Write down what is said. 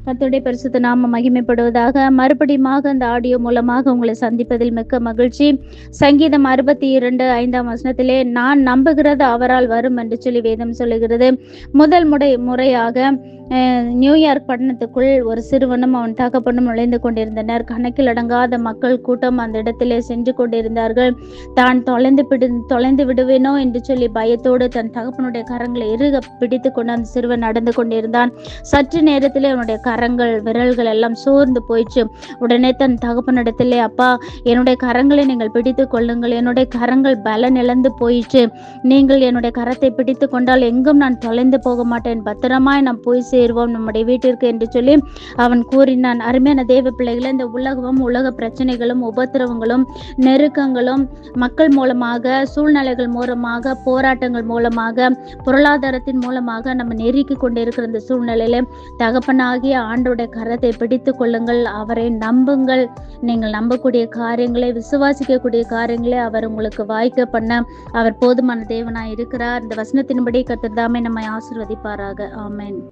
கர்த்தருடைய பரிசுத்த நாமம் மகிமைப்படுவதாக. மறுபடியுமாக இந்த ஆடியோ மூலமாக உங்களை சந்திப்பதில் மிக்க மகிழ்ச்சி. சங்கீதம் 62:5 நான் நம்புகிறது அவரால் வரும் என்று சொல்லி வேதம் சொல்லுகிறது. முதல் முறையாக நியூயார்க் பட்டணத்துக்குள் ஒரு சிறுவனும் அவன் தகப்பனும் நுழைந்து கொண்டிருந்தனர். கணக்கில் அடங்காத மக்கள் கூட்டம் அந்த இடத்திலே சென்று கொண்டிருந்தார்கள். தான் தொலைந்து விடுவேனோ என்று சொல்லி பயத்தோடு தன் தகப்பனுடைய கரங்களை இறுக பிடித்து கொண்டு அந்த சிறுவன் நடந்து கொண்டிருந்தான். சற்று நேரத்திலே அவனுடைய கரங்கள் விரல்கள் எல்லாம் சோர்ந்து போயிடுச்சு. உடனே தன் தகப்பனிடத்திலே, அப்பா, என்னுடைய கரங்களை நீங்கள் பிடித்து கொள்ளுங்கள், என்னுடைய கரங்கள் பலன் இழந்து போயிடுச்சு, நீங்கள் என்னுடைய கரத்தை பிடித்து கொண்டால் எங்கும் நான் தொலைந்து போக மாட்டேன், பத்திரமாய் நாம் போய் சேருவோம் நம்முடைய வீட்டிற்கு என்று சொல்லி அவன் கூறினான். அருமையான தேவ பிள்ளைகளை, இந்த உலக பிரச்சனைகளும் உபத்திரவங்களும் நெருக்கங்களும் மக்கள் மூலமாக, சூழ்நிலைகள் மூலமாக, போராட்டங்கள் மூலமாக, பொருளாதாரத்தின் மூலமாக நம்ம நெருக்கி கொண்டிருக்கிற இந்த சூழ்நிலையில தகப்பனாகிய ஆண்டோடைய கரத்தை பிடித்து கொள்ளுங்கள், அவரை நம்புங்கள். நீங்கள் நம்பக்கூடிய காரியங்களை, விசுவாசிக்கக்கூடிய காரியங்களை அவர் உங்களுக்கு வாய்க்க பண்ண அவர் போதுமான தேவனாய் இருக்கிறார். இந்த வசனத்தின்படி கர்த்தர் தாமே நம்மை ஆசீர்வதிப்பாராக. ஆமென்.